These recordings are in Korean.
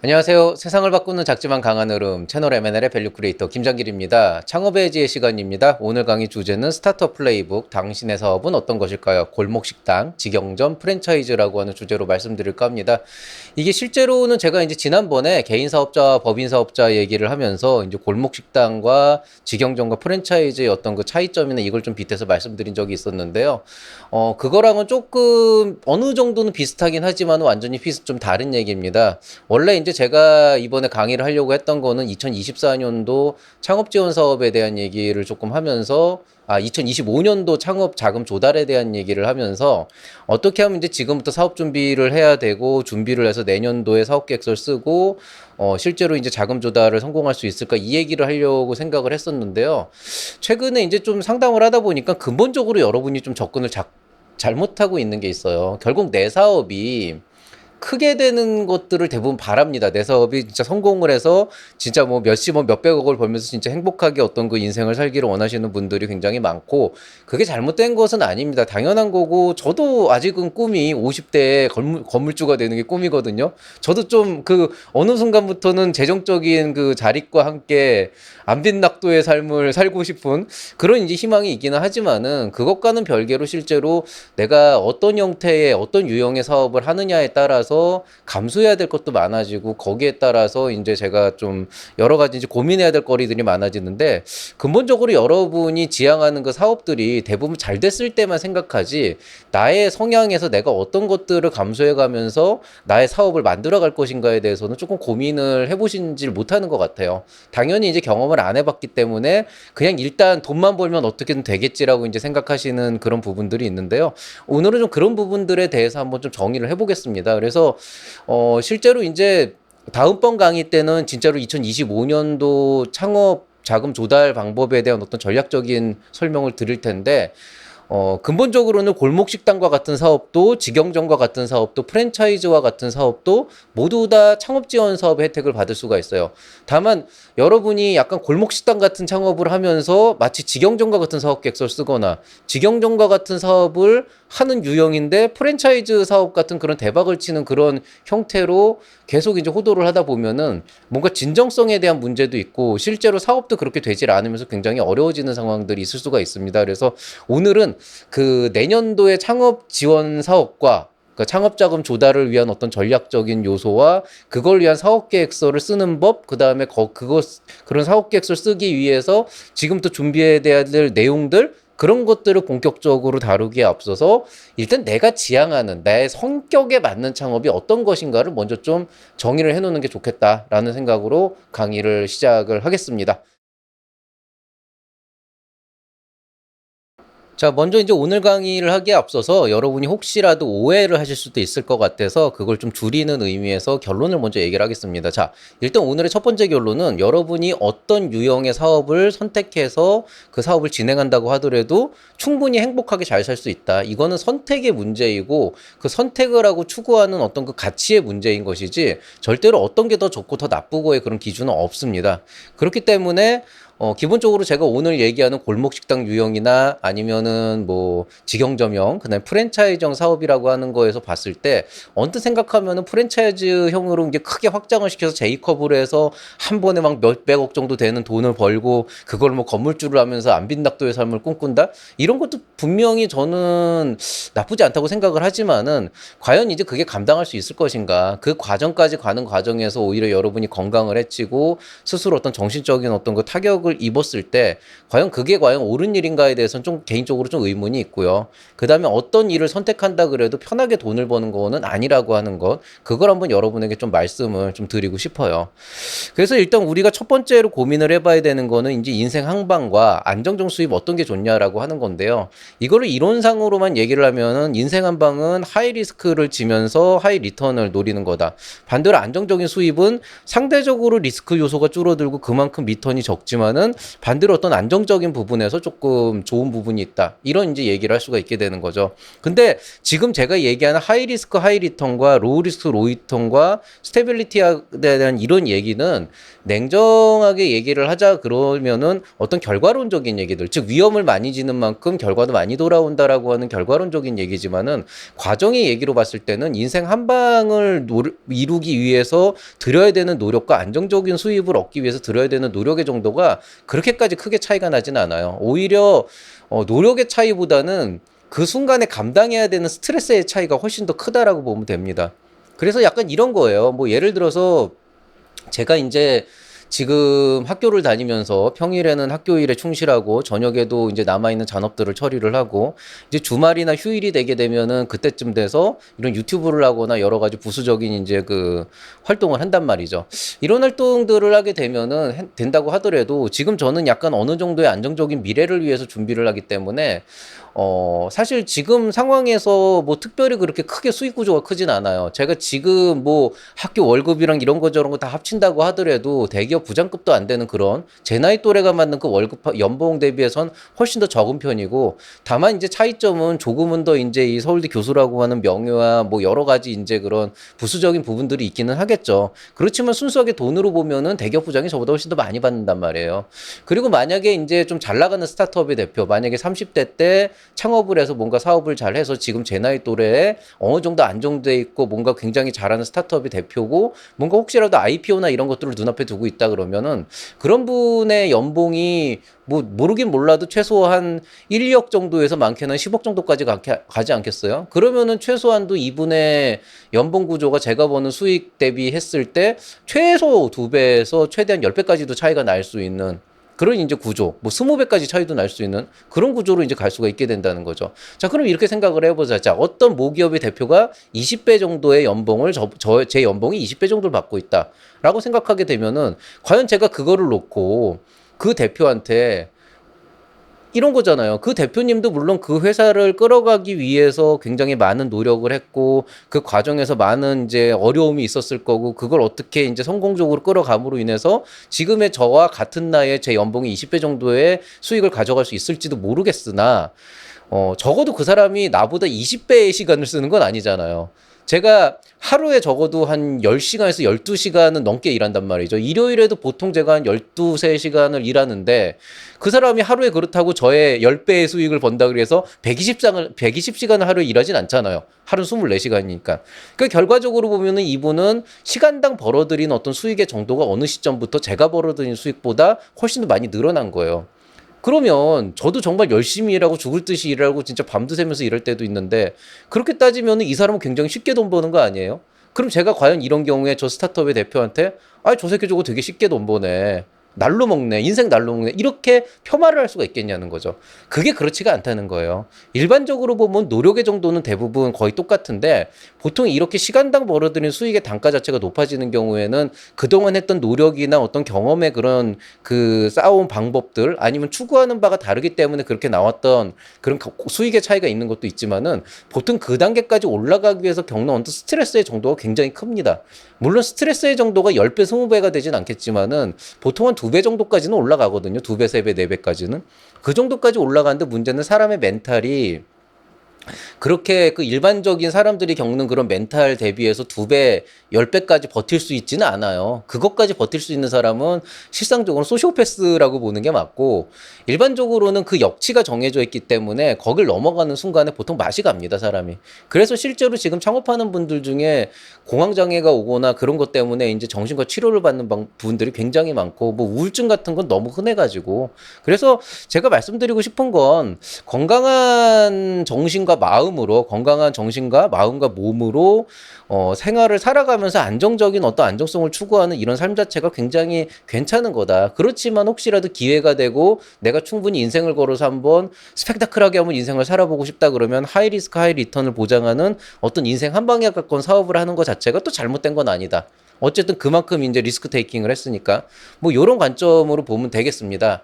안녕하세요. 세상을 바꾸는 작지만 강한 흐름 채널 M&L의 밸류 크리에이터 김장길입니다. 창업의 지혜 시간입니다. 오늘 강의 주제는 스타트업 플레이북, 당신의 사업은 어떤 것일까요? 골목식당, 직영점, 프랜차이즈라고 하는 주제로 말씀드릴까 합니다. 이게 실제로는 제가 이제 지난번에 개인 사업자와 법인 사업자 얘기를 하면서 이제 골목식당과 직영점과 프랜차이즈의 어떤 그 차이점이나 이걸 좀 빗대서 말씀드린 적이 있었는데요. 그거랑은 조금 어느 정도는 비슷하긴 하지만 완전히 좀 다른 얘기입니다. 원래 이제 제가 이번에 강의를 하려고 했던 거는 2024년도 창업 지원 사업에 대한 얘기를 조금 하면서 2025년도 창업 자금 조달에 대한 얘기를 하면서 어떻게 하면 이제 지금부터 사업 준비를 해야 되고 준비를 해서 내년도에 사업 계획서를 쓰고 실제로 이제 자금 조달을 성공할 수 있을까 이 얘기를 하려고 생각을 했었는데요. 최근에 이제 좀 상담을 하다 보니까 근본적으로 여러분이 좀 접근을 잘못하고 있는 게 있어요. 결국 내 사업이 크게 되는 것들을 대부분 바랍니다. 내 사업이 진짜 성공을 해서 진짜 뭐 몇십억, 몇백억을 벌면서 진짜 행복하게 어떤 그 인생을 살기를 원하시는 분들이 굉장히 많고 그게 잘못된 것은 아닙니다. 당연한 거고 저도 아직은 꿈이 50대에 건물주가 되는 게 꿈이거든요. 저도 좀 그 어느 순간부터는 재정적인 그 자립과 함께 안빈낙도의 삶을 살고 싶은 그런 이제 희망이 있기는 하지만은 그것과는 별개로 실제로 내가 어떤 형태의 어떤 유형의 사업을 하느냐에 따라서 감수해야 될 것도 많아지고 거기에 따라서 이제 제가 좀 여러 가지 이제 고민해야 될 거리들이 많아지는데 근본적으로 여러분이 지향하는 그 사업들이 대부분 잘 됐을 때만 생각하지 나의 성향에서 내가 어떤 것들을 감수해 가면서 나의 사업을 만들어 갈 것인가에 대해서는 조금 고민을 해보신지 못하는 것 같아요. 당연히 이제 경험을 안 해봤기 때문에 그냥 일단 돈만 벌면 어떻게든 되겠지라고 이제 생각하시는 그런 부분들이 있는데요. 오늘은 좀 그런 부분들에 대해서 한번 좀 정의를 해보겠습니다. 그래서 실제로 이제 다음번 강의 때는 진짜로 2025년도 창업 자금 조달 방법에 대한 어떤 전략적인 설명을 드릴 텐데 근본적으로는 골목식당과 같은 사업도 직영점과 같은 사업도 프랜차이즈와 같은 사업도 모두 다 창업 지원 사업의 혜택을 받을 수가 있어요. 다만 여러분이 약간 골목식당 같은 창업을 하면서 마치 직영점과 같은 사업 계획서를 쓰거나 직영점과 같은 사업을 하는 유형인데 프랜차이즈 사업 같은 그런 대박을 치는 그런 형태로 계속 이제 호도를 하다 보면은 뭔가 진정성에 대한 문제도 있고 실제로 사업도 그렇게 되질 않으면서 굉장히 어려워지는 상황들이 있을 수가 있습니다. 그래서 오늘은 그 내년도의 창업 지원 사업과 그 창업자금 조달을 위한 어떤 전략적인 요소와 그걸 위한 사업계획서를 쓰는 법, 그 다음에 그런 사업계획서를 쓰기 위해서 지금부터 준비해야 될 내용들, 그런 것들을 본격적으로 다루기에 앞서서 일단 내가 지향하는 내 성격에 맞는 창업이 어떤 것인가를 먼저 좀 정의를 해놓는 게 좋겠다라는 생각으로 강의를 시작을 하겠습니다. 자, 먼저 이제 오늘 강의를 하기에 앞서서 여러분이 혹시라도 오해를 하실 수도 있을 것 같아서 그걸 좀 줄이는 의미에서 결론을 먼저 얘기를 하겠습니다. 자, 일단 오늘의 첫 번째 결론은 여러분이 어떤 유형의 사업을 선택해서 그 사업을 진행한다고 하더라도 충분히 행복하게 잘 살 수 있다. 이거는 선택의 문제이고 그 선택을 하고 추구하는 어떤 그 가치의 문제인 것이지 절대로 어떤 게 더 좋고 더 나쁘고의 그런 기준은 없습니다. 그렇기 때문에 기본적으로 제가 오늘 얘기하는 골목식당 유형이나 아니면은 뭐 직영점형, 그다음에 프랜차이즈형 사업이라고 하는 거에서 봤을 때 언뜻 생각하면은 프랜차이즈형으로 이제 크게 확장을 시켜서 제이컵으로 해서 한 번에 막 몇백억 정도 되는 돈을 벌고 그걸 뭐 건물주를 하면서 안빈낙도의 삶을 꿈꾼다? 이런 것도 분명히 저는 나쁘지 않다고 생각을 하지만은 과연 이제 그게 감당할 수 있을 것인가? 그 과정까지 가는 과정에서 오히려 여러분이 건강을 해치고 스스로 어떤 정신적인 어떤 그 타격을 입었을 때 과연 옳은 일인가에 대해서는 좀 개인적으로 좀 의문이 있고요. 그 다음에 어떤 일을 선택한다 그래도 편하게 돈을 버는 거는 아니라고 하는 것, 그걸 한번 여러분에게 좀 말씀을 좀 드리고 싶어요. 그래서 일단 우리가 첫 번째로 고민을 해봐야 되는 거는 이제 인생 한방과 안정적 수입 어떤 게 좋냐라고 하는 건데요. 이거를 이론상으로만 얘기를 하면은 인생 한방은 하이 리스크를 지면서 하이 리턴을 노리는 거다. 반대로 안정적인 수입은 상대적으로 리스크 요소가 줄어들고 그만큼 리턴이 적지만 있지만은 반대로 어떤 안정적인 부분에서 조금 좋은 부분이 있다. 이런 이제 얘기를 할 수가 있게 되는 거죠. 근데 지금 제가 얘기하는 하이 리스크 하이 리턴과 로우 리스크 로우 리턴과 스테빌리티에 대한 이런 얘기는 냉정하게 얘기를 하자 그러면은 어떤 결과론적인 얘기들, 즉 위험을 많이 지는 만큼 결과도 많이 돌아온다라고 하는 결과론적인 얘기지만은 과정의 얘기로 봤을 때는 인생 한 방을 이루기 위해서 들여야 되는 노력과 안정적인 수입을 얻기 위해서 들여야 되는 노력의 정도가 그렇게까지 크게 차이가 나지는 않아요. 오히려 노력의 차이보다는 그 순간에 감당해야 되는 스트레스의 차이가 훨씬 더 크다라고 보면 됩니다. 그래서 약간 이런 거예요. 뭐 예를 들어서 제가 이제 지금 학교를 다니면서 평일에는 학교 일에 충실하고 저녁에도 이제 남아있는 잔업들을 처리를 하고 이제 주말이나 휴일이 되게 되면은 그때쯤 돼서 이런 유튜브를 하거나 여러 가지 부수적인 이제 그 활동을 한단 말이죠. 이런 활동들을 하게 되면은 된다고 하더라도 지금 저는 약간 어느 정도의 안정적인 미래를 위해서 준비를 하기 때문에 사실 지금 상황에서 뭐 특별히 그렇게 크게 수익 구조가 크진 않아요. 제가 지금 뭐 학교 월급이랑 이런 거 저런 거 다 합친다고 하더라도 대기업 부장급도 안 되는 그런 제 나이 또래가 맞는 그 월급 연봉 대비해선 훨씬 더 적은 편이고 다만 이제 차이점은 조금은 더 이제 이 서울대 교수라고 하는 명예와 뭐 여러 가지 이제 그런 부수적인 부분들이 있기는 하겠죠. 그렇지만 순수하게 돈으로 보면은 대기업 부장이 저보다 훨씬 더 많이 받는단 말이에요. 그리고 만약에 이제 좀 잘 나가는 스타트업의 대표, 만약에 30대 때 창업을 해서 뭔가 사업을 잘 해서 지금 제 나이 또래에 어느 정도 안정돼 있고 뭔가 굉장히 잘하는 스타트업의 대표고 뭔가 혹시라도 IPO나 이런 것들을 눈앞에 두고 있다 그러면은 그런 분의 연봉이 뭐 모르긴 몰라도 최소한 1, 2억 정도에서 많게는 10억 정도까지 가지 않겠어요? 그러면은 최소한도 이분의 연봉 구조가 제가 버는 수익 대비했을 때 최소 2배에서 최대한 10배까지도 차이가 날 수 있는 그런 이제 구조, 뭐 20배까지 차이도 날 수 있는 그런 구조로 이제 갈 수가 있게 된다는 거죠. 자, 그럼 이렇게 생각을 해보자. 자, 어떤 모기업의 대표가 20배 정도의 연봉을 제 연봉이 20배 정도를 받고 있다라고 생각하게 되면은 과연 제가 그거를 놓고 그 대표한테 이런 거잖아요. 그 대표님도 물론 그 회사를 끌어가기 위해서 굉장히 많은 노력을 했고 그 과정에서 많은 이제 어려움이 있었을 거고 그걸 어떻게 이제 성공적으로 끌어감으로 인해서 지금의 저와 같은 나이에 제 연봉이 20배 정도의 수익을 가져갈 수 있을지도 모르겠으나 적어도 그 사람이 나보다 20배의 시간을 쓰는 건 아니잖아요. 제가 하루에 적어도 한 10시간에서 12시간은 넘게 일한단 말이죠. 일요일에도 보통 제가 한 12, 3시간을 일하는데 그 사람이 하루에 그렇다고 저의 10배의 수익을 번다 그래서 120시간을 하루에 일하진 않잖아요. 하루 24시간이니까. 그 결과적으로 보면은 이분은 시간당 벌어들인 어떤 수익의 정도가 어느 시점부터 제가 벌어들인 수익보다 훨씬 더 많이 늘어난 거예요. 그러면 저도 정말 열심히 일하고 죽을 듯이 일하고 진짜 밤도 새면서 일할 때도 있는데 그렇게 따지면 이 사람은 굉장히 쉽게 돈 버는 거 아니에요? 그럼 제가 과연 이런 경우에 저 스타트업의 대표한테 저 새끼 저거 되게 쉽게 돈 버네. 날로 먹네. 인생 날로 먹네. 이렇게 폄하를 할 수가 있겠냐는 거죠. 그게 그렇지가 않다는 거예요. 일반적으로 보면 노력의 정도는 대부분 거의 똑같은데 보통 이렇게 시간당 벌어들인 수익의 단가 자체가 높아지는 경우에는 그동안 했던 노력이나 어떤 경험의 그런 그 쌓아온 방법들 아니면 추구하는 바가 다르기 때문에 그렇게 나왔던 그런 수익의 차이가 있는 것도 있지만은 보통 그 단계까지 올라가기 위해서 겪는 어떤 스트레스의 정도가 굉장히 큽니다. 물론 스트레스의 정도가 10배, 20배가 되진 않겠지만은 보통 한 2배 정도까지는 올라가거든요. 2배, 3배, 4배까지는. 그 정도까지 올라가는데 문제는 사람의 멘탈이 그렇게 그 일반적인 사람들이 겪는 그런 멘탈 대비해서 2배, 10배까지 버틸 수 있지는 않아요. 그것까지 버틸 수 있는 사람은 실상적으로 소시오패스라고 보는 게 맞고 일반적으로는 그 역치가 정해져 있기 때문에 거길 넘어가는 순간에 보통 맛이 갑니다, 사람이. 그래서 실제로 지금 창업하는 분들 중에 공황장애가 오거나 그런 것 때문에 이제 정신과 치료를 받는 분들이 굉장히 많고 뭐 우울증 같은 건 너무 흔해가지고 그래서 제가 말씀드리고 싶은 건 건강한 정신과 마음으로 건강한 정신과 마음과 몸으로 생활을 살아가면서 안정적인 어떤 안정성을 추구하는 이런 삶 자체가 굉장히 괜찮은 거다. 그렇지만 혹시라도 기회가 되고 내가 충분히 인생을 걸어서 한번 스펙타클하게 한번 인생을 살아보고 싶다 그러면 하이 리스크 하이 리턴을 보장하는 어떤 인생 한 방에 가까운 사업을 하는 것 자체가 또 잘못된 건 아니다. 어쨌든 그만큼 이제 리스크 테이킹을 했으니까 뭐 이런 관점으로 보면 되겠습니다.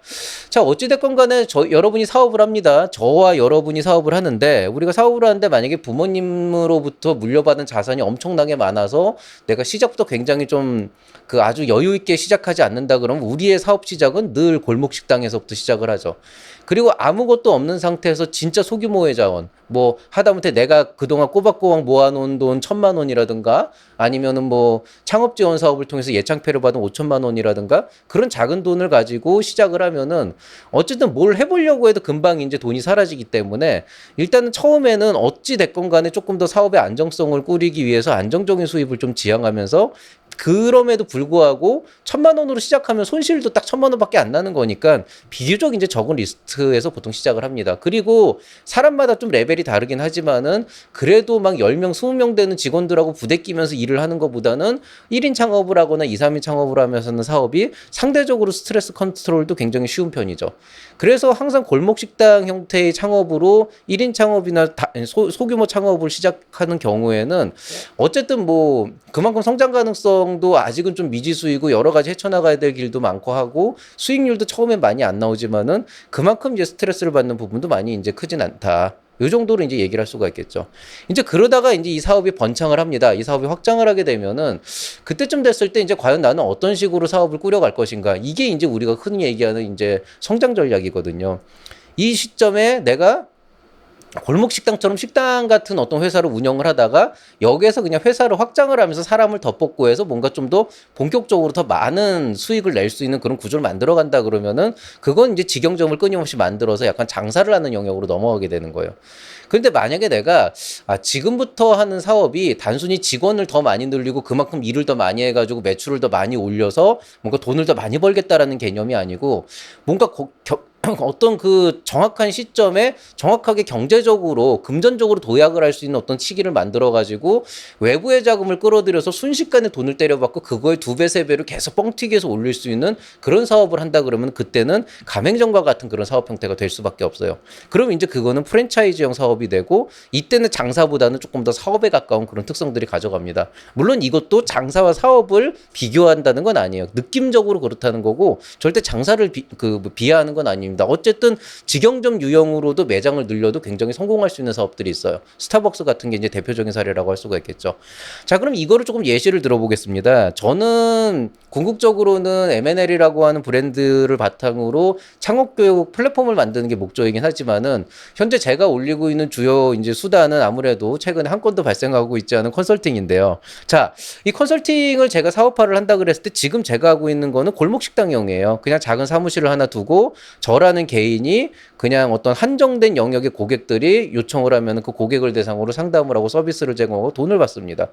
자, 어찌됐건 간에 여러분이 사업을 합니다. 저와 여러분이 사업을 하는데 우리가 사업을 하는데 만약에 부모님으로부터 물려받은 자산이 엄청나게 많아서 내가 시작부터 굉장히 좀 그 아주 여유 있게 시작하지 않는다 그러면 우리의 사업 시작은 늘 골목 식당에서부터 시작을 하죠. 그리고 아무것도 없는 상태에서 진짜 소규모의 자원, 뭐 하다못해 내가 그동안 꼬박꼬박 모아놓은 돈 1,000만 원이라든가 아니면은 뭐 창업 지원 사업을 통해서 예창패를 받은 5천만 원이라든가 그런 작은 돈을 가지고 시작을 하면은 어쨌든 뭘 해보려고 해도 금방 이제 돈이 사라지기 때문에 일단은 처음에는 어찌 됐건 간에 조금 더 사업의 안정성을 꾸리기 위해서 안정적인 수입을 좀 지향하면서 그럼에도 불구하고 1,000만 원으로 시작하면 손실도 딱 1,000만 원밖에 안 나는 거니까 비교적 이제 적은 리스크에서 보통 시작을 합니다. 그리고 사람마다 좀 레벨이 다르긴 하지만은 그래도 막 10명, 20명 되는 직원들하고 부대끼면서 일을 하는 것보다는 1인 창업을 하거나 2, 3인 창업을 하면서는 사업이 상대적으로 스트레스 컨트롤도 굉장히 쉬운 편이죠. 그래서 항상 골목식당 형태의 창업으로 1인 창업이나 소규모 창업을 시작하는 경우에는 어쨌든 뭐 그만큼 성장 가능성도 아직은 좀 미지수이고 여러 가지 헤쳐나가야 될 길도 많고 하고 수익률도 처음엔 많이 안 나오지만은 그만큼 이제 스트레스를 받는 부분도 많이 이제 크진 않다. 이 정도로 이제 얘기를 할 수가 있겠죠. 이제 그러다가 이제 이 사업이 번창을 합니다. 이 사업이 확장을 하게 되면은 그때쯤 됐을 때 이제 과연 나는 어떤 식으로 사업을 꾸려갈 것인가. 이게 이제 우리가 흔히 얘기하는 이제 성장 전략이거든요. 이 시점에 내가 골목 식당처럼 식당 같은 어떤 회사를 운영을 하다가 여기에서 그냥 회사를 확장을 하면서 사람을 더 뽑고 해서 뭔가 좀 더 본격적으로 더 많은 수익을 낼 수 있는 그런 구조를 만들어 간다 그러면은 그건 이제 직영점을 끊임없이 만들어서 약간 장사를 하는 영역으로 넘어가게 되는 거예요. 그런데 만약에 내가 지금부터 하는 사업이 단순히 직원을 더 많이 늘리고 그만큼 일을 더 많이 해가지고 매출을 더 많이 올려서 뭔가 돈을 더 많이 벌겠다라는 개념이 아니고 뭔가 어떤 그 정확한 시점에 정확하게 경제적으로 금전적으로 도약을 할 수 있는 어떤 시기를 만들어 가지고 외부의 자금을 끌어들여서 순식간에 돈을 때려받고 그거의 2배, 3배를 계속 뻥튀기해서 올릴 수 있는 그런 사업을 한다 그러면 그때는 가맹점과 같은 그런 사업 형태가 될 수밖에 없어요. 그럼 이제 그거는 프랜차이즈형 사업이 되고 이때는 장사보다는 조금 더 사업에 가까운 그런 특성들이 가져갑니다. 물론 이것도 장사와 사업을 비교한다는 건 아니에요. 느낌적으로 그렇다는 거고 절대 장사를 비하하는 건 아닙니다. 어쨌든 직영점 유형으로도 매장을 늘려도 굉장히 성공할 수 있는 사업들이 있어요. 스타벅스 같은 게 이제 대표적인 사례라고 할 수가 있겠죠. 자, 그럼 이거를 조금 예시를 들어보겠습니다. 저는 궁극적으로는 M&L이라고 하는 브랜드를 바탕으로 창업교육 플랫폼을 만드는 게 목적이긴 하지만은 현재 제가 올리고 있는 주요 이제 수단은 아무래도 최근에 한 건도 발생하고 있지 않은 컨설팅인데요. 자, 이 컨설팅을 제가 사업화를 한다 그랬을 때 지금 제가 하고 있는 거는 골목식당형이에요. 그냥 작은 사무실을 하나 두고 저라는 개인이 그냥 어떤 한정된 영역의 고객들이 요청을 하면 그 고객을 대상으로 상담을 하고 서비스를 제공하고 돈을 받습니다.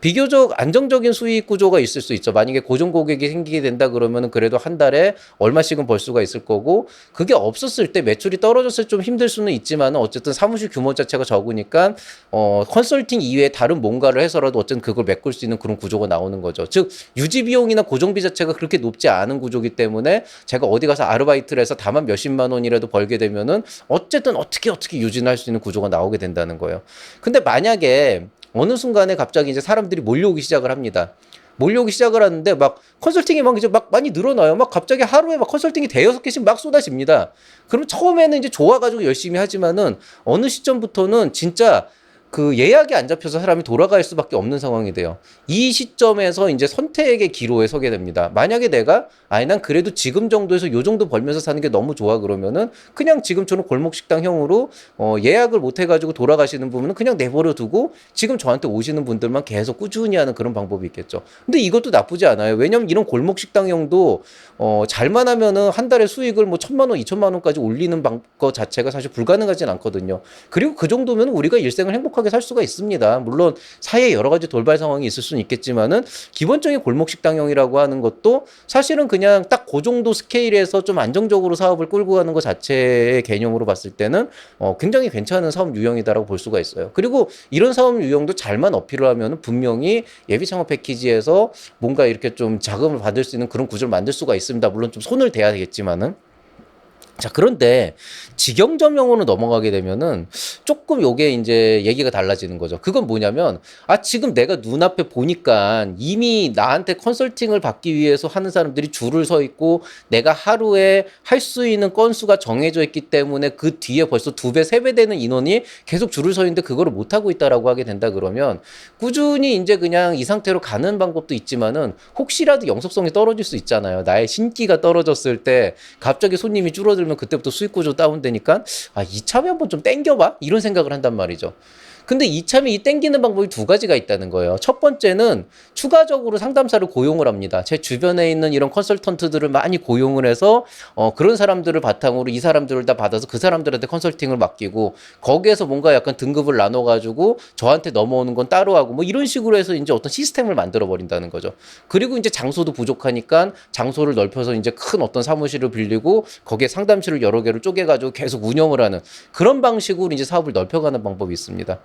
비교적 안정적인 수익 구조가 있을 수 있죠. 만약에 고정 고객이 생기게 된다 그러면 그래도 한 달에 얼마씩은 벌 수가 있을 거고 그게 없었을 때 매출이 떨어졌을 때 좀 힘들 수는 있지만 어쨌든 사무실 규모 자체가 적으니까 컨설팅 이외에 다른 뭔가를 해서라도 어쨌든 그걸 메꿀 수 있는 그런 구조가 나오는 거죠. 즉 유지 비용이나 고정비 자체가 그렇게 높지 않은 구조기 때문에 제가 어디 가서 아르바이트를 해서 다만 몇십만 원이라도 벌게 되면은 어쨌든 어떻게 유지할 수 있는 구조가 나오게 된다는 거예요. 근데 만약에 어느 순간에 갑자기 이제 사람들이 몰려오기 시작을 합니다. 몰려오기 시작을 하는데 막 컨설팅이 막 이제 막 많이 늘어나요. 막 갑자기 하루에 막 컨설팅이 5-6개씩 막 쏟아집니다. 그럼 처음에는 이제 좋아가지고 열심히 하지만은 어느 시점부터는 진짜 그 예약이 안 잡혀서 사람이 돌아갈 수밖에 없는 상황이 돼요. 이 시점에서 이제 선택의 기로에 서게 됩니다. 만약에 내가 난 그래도 지금 정도에서 요 정도 벌면서 사는 게 너무 좋아 그러면은 그냥 지금처럼 골목식당형으로 예약을 못 해가지고 돌아가시는 분은 그냥 내버려 두고 지금 저한테 오시는 분들만 계속 꾸준히 하는 그런 방법이 있겠죠. 근데 이것도 나쁘지 않아요. 왜냐면 이런 골목식당형도 잘만 하면은 한 달에 수익을 뭐 1,000만 원, 2,000만 원까지 올리는 것 자체가 사실 불가능하진 않거든요. 그리고 그 정도면 우리가 일생을 행복하게 살 수가 있습니다. 물론 사이에 여러 가지 돌발 상황이 있을 수는 있겠지만은 기본적인 골목식당형이라고 하는 것도 사실은 그냥 딱 그 정도 스케일에서 좀 안정적으로 사업을 끌고 가는 것 자체의 개념으로 봤을 때는 굉장히 괜찮은 사업 유형이다라고 볼 수가 있어요. 그리고 이런 사업 유형도 잘만 어필을 하면 분명히 예비 창업 패키지에서 뭔가 이렇게 좀 자금을 받을 수 있는 그런 구조를 만들 수가 있습니다. 물론 좀 손을 대야 되겠지만은. 자, 그런데 직영점용으로 넘어가게 되면은 조금 요게 이제 얘기가 달라지는 거죠. 그건 뭐냐면, 지금 내가 눈앞에 보니까 이미 나한테 컨설팅을 받기 위해서 하는 사람들이 줄을 서 있고, 내가 하루에 할 수 있는 건수가 정해져 있기 때문에 그 뒤에 벌써 2배, 3배 되는 인원이 계속 줄을 서 있는데 그거를 못하고 있다라고 하게 된다 그러면, 꾸준히 이제 그냥 이 상태로 가는 방법도 있지만은, 혹시라도 영속성이 떨어질 수 있잖아요. 나의 신기가 떨어졌을 때 갑자기 손님이 줄어들면 그때부터 수익 구조 다운되니까 이참에 한번 좀 땡겨봐 이런 생각을 한단 말이죠. 근데 이참에 이 땡기는 방법이 2가지가 있다는 거예요. 첫 번째는 추가적으로 상담사를 고용을 합니다. 제 주변에 있는 이런 컨설턴트들을 많이 고용을 해서 그런 사람들을 바탕으로 이 사람들을 다 받아서 그 사람들한테 컨설팅을 맡기고, 거기에서 뭔가 약간 등급을 나눠가지고 저한테 넘어오는 건 따로 하고 뭐 이런 식으로 해서 이제 어떤 시스템을 만들어 버린다는 거죠. 그리고 이제 장소도 부족하니까 장소를 넓혀서 이제 큰 어떤 사무실을 빌리고 거기에 상담실을 여러 개를 쪼개가지고 계속 운영을 하는 그런 방식으로 이제 사업을 넓혀가는 방법이 있습니다.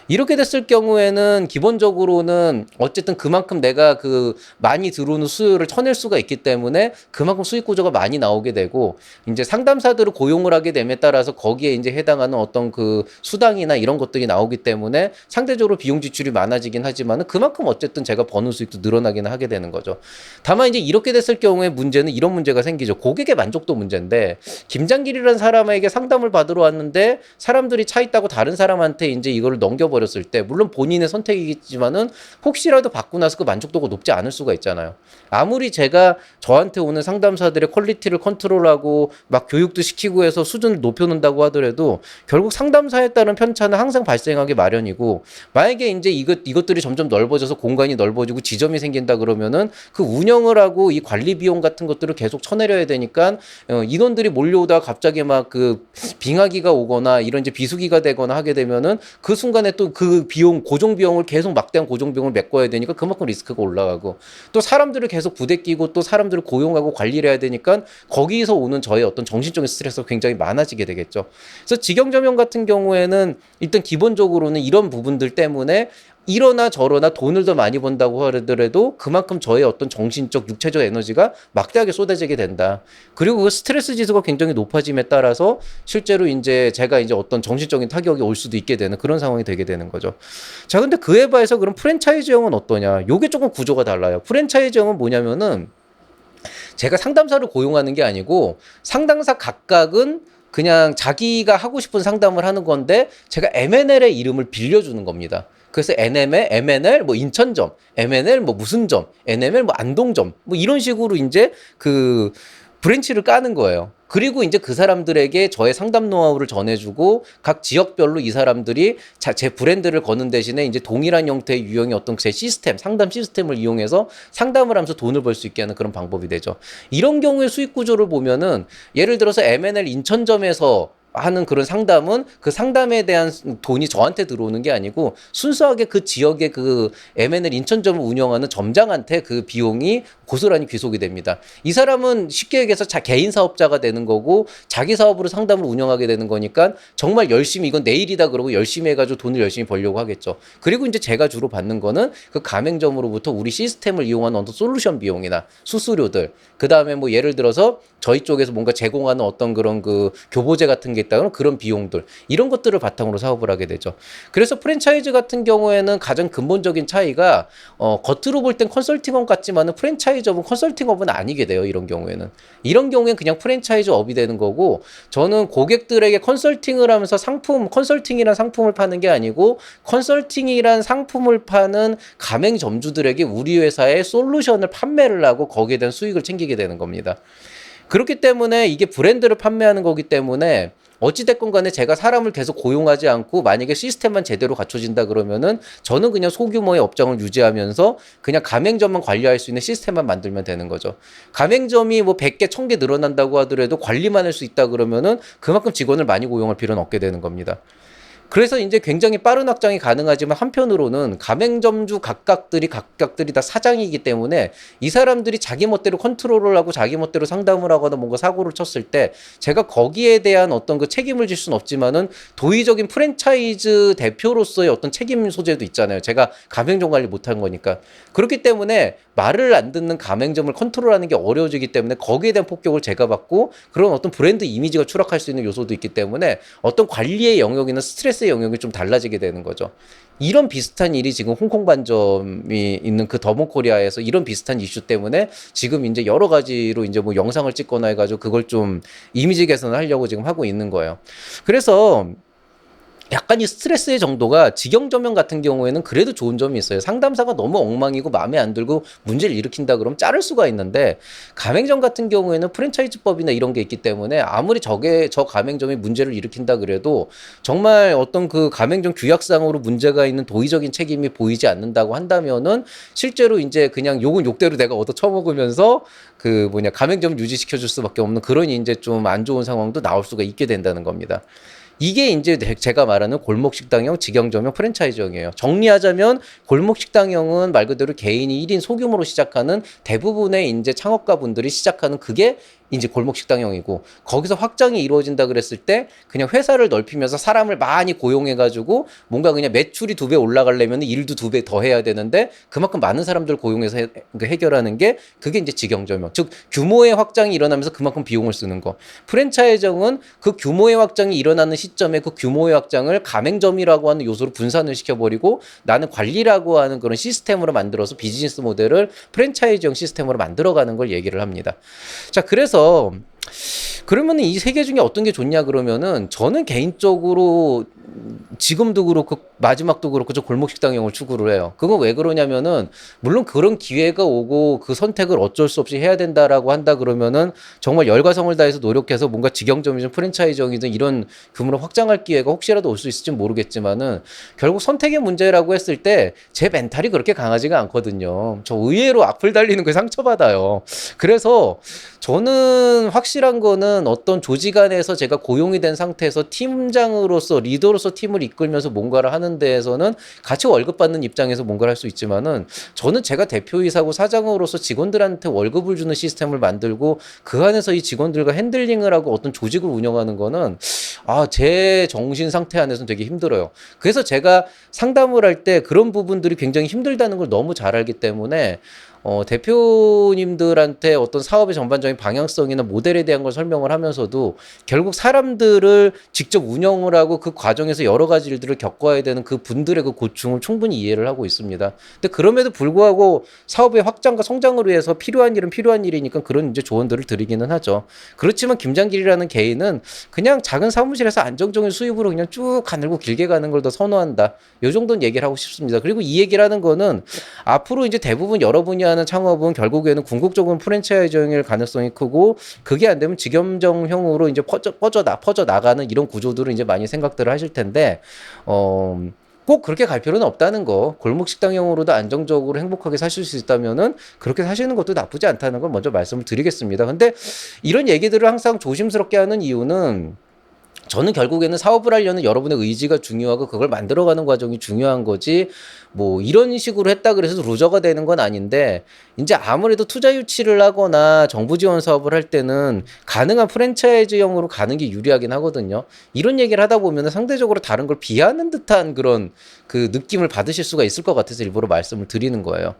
이렇게 됐을 경우에는 기본적으로는 어쨌든 그만큼 내가 그 많이 들어오는 수요를 쳐낼 수가 있기 때문에 그만큼 수익 구조가 많이 나오게 되고, 이제 상담사들을 고용을 하게 됨에 따라서 거기에 이제 해당하는 어떤 그 수당이나 이런 것들이 나오기 때문에 상대적으로 비용 지출이 많아지긴 하지만 그만큼 어쨌든 제가 버는 수익도 늘어나기는 하게 되는 거죠. 다만 이제 이렇게 됐을 경우에 문제는 이런 문제가 생기죠. 고객의 만족도 문제인데, 김장길이라는 사람에게 상담을 받으러 왔는데 사람들이 차 있다고 다른 사람한테 이제 이거를 넘겨버렸을 때, 물론 본인의 선택이겠지만은 혹시라도 받고 나서 그 만족도가 높지 않을 수가 있잖아요. 아무리 제가 저한테 오는 상담사들의 퀄리티를 컨트롤하고 막 교육도 시키고 해서 수준을 높여놓는다고 하더라도 결국 상담사에 따른 편차는 항상 발생하기 마련이고, 만약에 이제 이것들이 점점 넓어져서 공간이 넓어지고 지점이 생긴다 그러면은 그 운영을 하고 이 관리 비용 같은 것들을 계속 쳐내려야 되니까 인원들이 몰려오다가 갑자기 막 그 빙하기가 오거나 이런 이제 비수기가 되거나 하게 되면은 그 순간에 또 그 비용, 고정 비용을 계속 막대한 고정 비용을 메꿔야 되니까 그만큼 리스크가 올라가고, 또 사람들을 계속 부대 끼고 또 사람들을 고용하고 관리를 해야 되니까 거기서 오는 저의 어떤 정신적인 스트레스가 굉장히 많아지게 되겠죠. 그래서 직영점용 같은 경우에는 일단 기본적으로는 이런 부분들 때문에 이러나 저러나 돈을 더 많이 번다고 하더라도 그만큼 저의 어떤 정신적, 육체적 에너지가 막대하게 쏟아지게 된다. 그리고 그 스트레스 지수가 굉장히 높아짐에 따라서 실제로 이제 제가 이제 어떤 정신적인 타격이 올 수도 있게 되는 그런 상황이 되게 되는 거죠. 자, 근데 그에 반해서 그럼 프랜차이즈형은 어떠냐? 요게 조금 구조가 달라요. 프랜차이즈형은 뭐냐면은 제가 상담사를 고용하는 게 아니고 상담사 각각은 그냥 자기가 하고 싶은 상담을 하는 건데 제가 M&L의 이름을 빌려주는 겁니다. 그래서 MNL 뭐 인천점, MNL 뭐 무슨 점, MNL 뭐 안동점 뭐 이런 식으로 이제 그 브랜치를 까는 거예요. 그리고 이제 그 사람들에게 저의 상담 노하우를 전해주고 각 지역별로 이 사람들이 제 브랜드를 거는 대신에 이제 동일한 형태의 유형의 어떤 제 시스템, 상담 시스템을 이용해서 상담을 하면서 돈을 벌 수 있게 하는 그런 방법이 되죠. 이런 경우의 수익 구조를 보면은 예를 들어서 MNL 인천점에서 하는 그런 상담은 그 상담에 대한 돈이 저한테 들어오는 게 아니고 순수하게 그 지역의 그 M&L 인천점을 운영하는 점장한테 그 비용이 고스란히 귀속이 됩니다. 이 사람은 쉽게 얘기해서 개인 사업자가 되는 거고 자기 사업으로 상담을 운영하게 되는 거니까 정말 열심히 이건 내일이다 그러고 열심히 해가지고 돈을 열심히 벌려고 하겠죠. 그리고 이제 제가 주로 받는 거는 그 가맹점으로부터 우리 시스템을 이용하는 어떤 솔루션 비용이나 수수료들, 그 다음에 뭐 예를 들어서 저희 쪽에서 뭔가 제공하는 어떤 그런 그 교보제 같은 게 있다면 그런 비용들, 이런 것들을 바탕으로 사업을 하게 되죠. 그래서 프랜차이즈 같은 경우에는 가장 근본적인 차이가 겉으로 볼 땐 컨설팅업 같지만은 프랜차이즈업은 컨설팅업은 아니게 돼요. 이런 경우에는 그냥 프랜차이즈업이 되는 거고, 저는 고객들에게 컨설팅을 하면서 컨설팅이란 상품을 파는 게 아니고 컨설팅이란 상품을 파는 가맹점주들에게 우리 회사의 솔루션을 판매를 하고 거기에 대한 수익을 챙기게 되는 겁니다. 그렇기 때문에 이게 브랜드를 판매하는 거기 때문에 어찌됐건 간에 제가 사람을 계속 고용하지 않고 만약에 시스템만 제대로 갖춰진다 그러면은 저는 그냥 소규모의 업장을 유지하면서 그냥 가맹점만 관리할 수 있는 시스템만 만들면 되는 거죠. 가맹점이 뭐 100개, 1000개 늘어난다고 하더라도 관리만 할 수 있다 그러면은 그만큼 직원을 많이 고용할 필요는 없게 되는 겁니다. 그래서 이제 굉장히 빠른 확장이 가능하지만 한편으로는 가맹점주 각각들이 다 사장이기 때문에 이 사람들이 자기 멋대로 컨트롤을 하고 자기 멋대로 상담을 하거나 뭔가 사고를 쳤을 때 제가 거기에 대한 어떤 그 책임을 질 수는 없지만은 도의적인 프랜차이즈 대표로서의 어떤 책임 소재도 있잖아요. 제가 가맹점 관리 못한 거니까. 그렇기 때문에 말을 안 듣는 가맹점을 컨트롤하는 게 어려워지기 때문에 거기에 대한 폭격을 제가 받고 그런 어떤 브랜드 이미지가 추락할 수 있는 요소도 있기 때문에 어떤 관리의 영역이나 스트레스의 영역이 좀 달라지게 되는 거죠. 이런 비슷한 일이 지금 홍콩 반점이 있는 그 더몬코리아에서 이런 비슷한 이슈 때문에 지금 이제 여러 가지로 이제 뭐 영상을 찍거나 해가지고 그걸 좀 이미지 개선을 하려고 지금 하고 있는 거예요. 그래서 약간 이 스트레스의 정도가 직영점용 같은 경우에는 그래도 좋은 점이 있어요. 상담사가 너무 엉망이고 마음에 안 들고 문제를 일으킨다 그러면 자를 수가 있는데 가맹점 같은 경우에는 프랜차이즈법이나 이런 게 있기 때문에 아무리 저 가맹점이 문제를 일으킨다 그래도 정말 어떤 그 가맹점 규약상으로 문제가 있는 도의적인 책임이 보이지 않는다고 한다면은 실제로 이제 그냥 욕은 욕대로 내가 얻어 처먹으면서 그 가맹점 유지시켜 줄 수밖에 없는 그런 이제 좀 안 좋은 상황도 나올 수가 있게 된다는 겁니다. 이게 이제 제가 말하는 골목식당형, 직영점형, 프랜차이즈형이에요. 정리하자면 골목식당형은 말 그대로 개인이 1인 소규모로 시작하는 대부분의 이제 창업가분들이 시작하는 그게 이제 골목식당형이고 거기서 확장이 이루어진다 그랬을 때 그냥 회사를 넓히면서 사람을 많이 고용해가지고 뭔가 그냥 매출이 2배 올라가려면 일도 2배 더 해야 되는데 그만큼 많은 사람들 고용해서 해결하는 게 그게 이제 직영점형. 즉 규모의 확장이 일어나면서 그만큼 비용을 쓰는 거. 프랜차이즈형은 그 규모의 확장이 일어나는 시점에 그 규모의 확장을 가맹점이라고 하는 요소로 분산을 시켜버리고 나는 관리라고 하는 그런 시스템으로 만들어서 비즈니스 모델을 프랜차이즈형 시스템으로 만들어가는 걸 얘기를 합니다. 자, 그래서 그러면은 이 세 개 중에 어떤 게 좋냐 그러면은 저는 개인적으로 지금도 그렇고 마지막도 그렇고 저 골목식당형을 추구를 해요. 그건 왜 그러냐면은 물론 그런 기회가 오고 그 선택을 어쩔 수 없이 해야 된다라고 한다 그러면은 정말 열과 성을 다해서 노력해서 뭔가 직영점이든 프랜차이즈형이든 이런 규모로 확장할 기회가 혹시라도 올 수 있을지 모르겠지만은 결국 선택의 문제라고 했을 때 제 멘탈이 그렇게 강하지가 않거든요. 저 의외로 악플 달리는 거 상처받아요. 그래서 저는 확실한 거는 어떤 조직 안에서 제가 고용이 된 상태에서 팀장으로서 리더로서 팀을 이끌면서 뭔가를 하는 데에서는 같이 월급 받는 입장에서 뭔가를 할 수 있지만은 저는 제가 대표이사고 사장으로서 직원들한테 월급을 주는 시스템을 만들고 그 안에서 이 직원들과 핸들링을 하고 어떤 조직을 운영하는 거는 제 정신 상태 안에서는 되게 힘들어요. 그래서 제가 상담을 할 때 그런 부분들이 굉장히 힘들다는 걸 너무 잘 알기 때문에 대표님들한테 어떤 사업의 전반적인 방향성이나 모델에 대한 걸 설명을 하면서도 결국 사람들을 직접 운영을 하고 그 과정에서 여러 가지 일들을 겪어야 되는 그 분들의 그 고충을 충분히 이해를 하고 있습니다. 근데 그럼에도 불구하고 사업의 확장과 성장을 위해서 필요한 일은 필요한 일이니까 그런 이제 조언들을 드리기는 하죠. 그렇지만 김장길이라는 개인은 그냥 작은 사무실에서 안정적인 수입으로 그냥 쭉 가늘고 길게 가는 걸 더 선호한다. 요 정도는 얘기를 하고 싶습니다. 그리고 이 얘기를 하는 거는 앞으로 이제 대부분 여러분이 하는 창업은 결국에는 궁극적으로 프랜차이즈형일 가능성이 크고 그게 안 되면 직영점형으로 이제 퍼져 나가는 이런 구조들을 이제 많이 생각들을 하실 텐데 꼭 그렇게 갈 필요는 없다는 거. 골목식당형으로도 안정적으로 행복하게 사실 수 있다면은 그렇게 사시는 것도 나쁘지 않다는 걸 먼저 말씀을 드리겠습니다. 근데 이런 얘기들을 항상 조심스럽게 하는 이유는 저는 결국에는 사업을 하려는 여러분의 의지가 중요하고 그걸 만들어가는 과정이 중요한 거지 뭐 이런 식으로 했다 그래서 루저가 되는 건 아닌데 이제 아무래도 투자 유치를 하거나 정부 지원 사업을 할 때는 가능한 프랜차이즈형으로 가는 게 유리하긴 하거든요. 이런 얘기를 하다 보면 상대적으로 다른 걸 비하는 듯한 그런 그 느낌을 받으실 수가 있을 것 같아서 일부러 말씀을 드리는 거예요.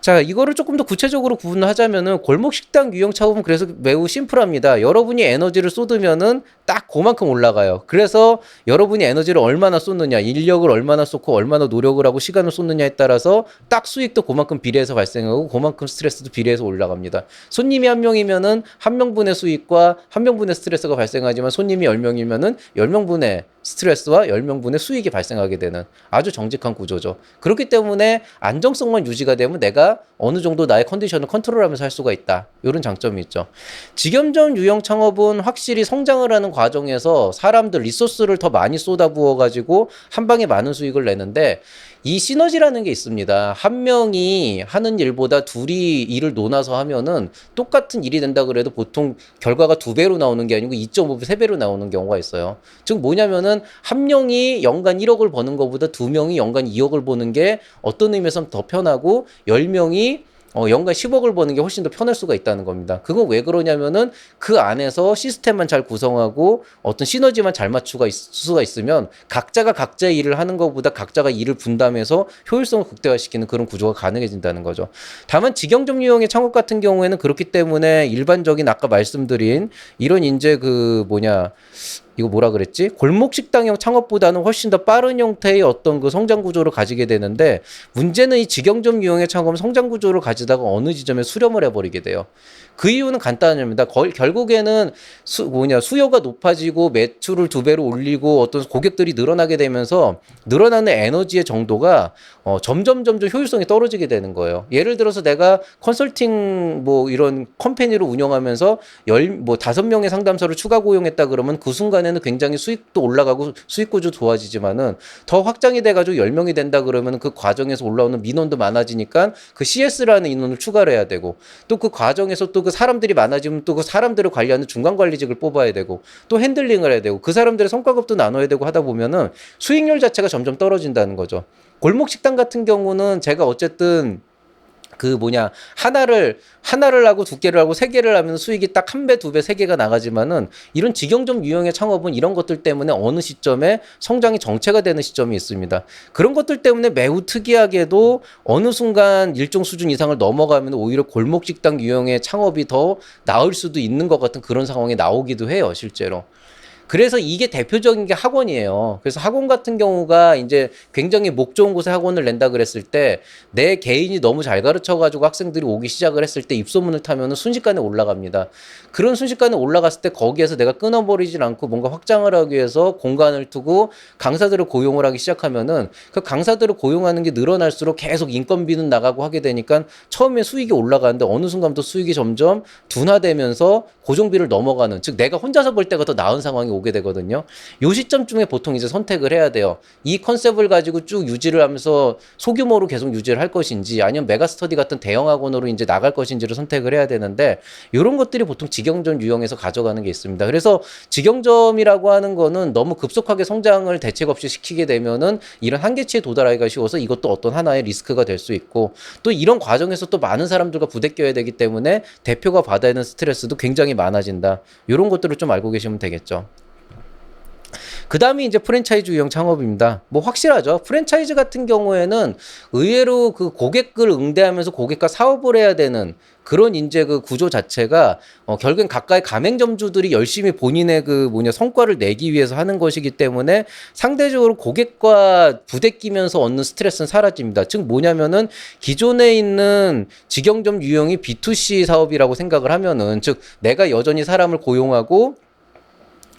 자, 이거를 조금 더 구체적으로 구분하자면은 골목식당 유형 창업은 그래서 매우 심플합니다. 여러분이 에너지를 쏟으면은 딱 그만큼 올라가요. 그래서 여러분이 에너지를 얼마나 쏟느냐, 인력을 얼마나 쏟고 얼마나 노력을 하고 시간을 쏟느냐에 따라서 딱 수익도 그만큼 비례해서 발생하고 그만큼 스트레스도 비례해서 올라갑니다. 손님이 한 명이면은 한 명분의 수익과 한 명분의 스트레스가 발생하지만 손님이 10명이면은 10명분의 스트레스와 10명분의 수익이 발생하게 되는 아주 정직한 구조죠. 그렇기 때문에 안정성만 유지가 되면 내가 어느 정도 나의 컨디션을 컨트롤하면서 할 수가 있다. 이런 장점이 있죠. 직영점 유형 창업은 확실히 성장을 하는 과정에서 사람들 리소스를 더 많이 쏟아부어가지고 한 방에 많은 수익을 내는데 이 시너지라는 게 있습니다. 한 명이 하는 일보다 둘이 일을 논아서 하면은 똑같은 일이 된다 그래도 보통 결과가 2배로 나오는 게 아니고 2.5배, 3배로 나오는 경우가 있어요. 즉 뭐냐면은 왜냐면은 한 명이 연간 1억을 버는 것보다 두 명이 연간 2억을 버는 게 어떤 의미에서는 더 편하고 10명이 연간 10억을 버는 게 훨씬 더 편할 수가 있다는 겁니다. 그건 왜 그러냐면은 그 안에서 시스템만 잘 구성하고 어떤 시너지만 잘 맞추가 수가 있으면 각자가 각자의 일을 하는 것보다 각자가 일을 분담해서 효율성을 극대화시키는 그런 구조가 가능해진다는 거죠. 다만 직영점 유형의 창업 같은 경우에는 그렇기 때문에 일반적인 아까 말씀드린 이런 이제 이거 뭐라 그랬지? 골목 식당형 창업보다는 훨씬 더 빠른 형태의 어떤 그 성장 구조를 가지게 되는데 문제는 이 직영점 유형의 창업은 성장 구조를 가지다가 어느 지점에 수렴을 해버리게 돼요. 그 이유는 간단합니다. 결국에는 수요가 높아지고 매출을 2배로 올리고 어떤 고객들이 늘어나게 되면서 늘어나는 에너지의 정도가 점점 효율성이 떨어지게 되는 거예요. 예를 들어서 내가 컨설팅 이런 컴퍼니를 운영하면서 5명의 상담사를 추가 고용했다 그러면 그 순간에는 굉장히 수익도 올라가고 수익 구조 좋아지지만은 더 확장이 돼가지고 10명이 된다 그러면 그 과정에서 올라오는 민원도 많아지니까 그 CS라는 인원을 추가를 해야 되고 또 그 과정에서 또 그 사람들이 많아지면 또 그 사람들을 관리하는 중간 관리직을 뽑아야 되고 또 핸들링을 해야 되고 그 사람들의 성과급도 나눠야 되고 하다 보면은 수익률 자체가 점점 떨어진다는 거죠. 골목 식당 같은 경우는 제가 어쨌든 하나를 하고 2개를 하고 3개를 하면 수익이 딱 1배, 2배, 3개가 나가지만은 이런 직영점 유형의 창업은 이런 것들 때문에 어느 시점에 성장이 정체가 되는 시점이 있습니다. 그런 것들 때문에 매우 특이하게도 어느 순간 일정 수준 이상을 넘어가면 오히려 골목 식당 유형의 창업이 더 나을 수도 있는 것 같은 그런 상황이 나오기도 해요, 실제로. 그래서 이게 대표적인 게 학원이에요. 그래서 학원 같은 경우가 이제 굉장히 목 좋은 곳에 학원을 낸다 그랬을 때 내 개인이 너무 잘 가르쳐가지고 학생들이 오기 시작을 했을 때 입소문을 타면은 순식간에 올라갑니다. 그런 순식간에 올라갔을 때 거기에서 내가 끊어버리진 않고 뭔가 확장을 하기 위해서 공간을 두고 강사들을 고용을 하기 시작하면은 그 강사들을 고용하는 게 늘어날수록 계속 인건비는 나가고 하게 되니까 처음에 수익이 올라가는데 어느 순간부터 수익이 점점 둔화되면서 고정비를 넘어가는, 즉 내가 혼자서 볼 때가 더 나은 상황이 오게 되거든요. 요 시점쯤에 보통 이제 선택을 해야 돼요. 이 컨셉을 가지고 쭉 유지를 하면서 소규모로 계속 유지를 할 것인지 아니면 메가스터디 같은 대형 학원으로 이제 나갈 것인지를 선택을 해야 되는데 이런 것들이 보통 직영점 유형에서 가져가는 게 있습니다. 그래서 직영점이라고 하는 거는 너무 급속하게 성장을 대책 없이 시키게 되면은 이런 한계치에 도달하기가 쉬워서 이것도 어떤 하나의 리스크가 될 수 있고 또 이런 과정에서 또 많은 사람들과 부대껴야 되기 때문에 대표가 받아야 하는 스트레스도 굉장히 많아진다. 이런 것들을 좀 알고 계시면 되겠죠. 그 다음이 이제 프랜차이즈 유형 창업입니다. 확실하죠. 프랜차이즈 같은 경우에는 의외로 그 고객을 응대하면서 고객과 사업을 해야 되는 그런 이제 그 구조 자체가 결국엔 각각의 가맹점주들이 열심히 본인의 성과를 내기 위해서 하는 것이기 때문에 상대적으로 고객과 부대끼면서 얻는 스트레스는 사라집니다. 즉 뭐냐면은 기존에 있는 직영점 유형이 B2C 사업이라고 생각을 하면은, 즉 내가 여전히 사람을 고용하고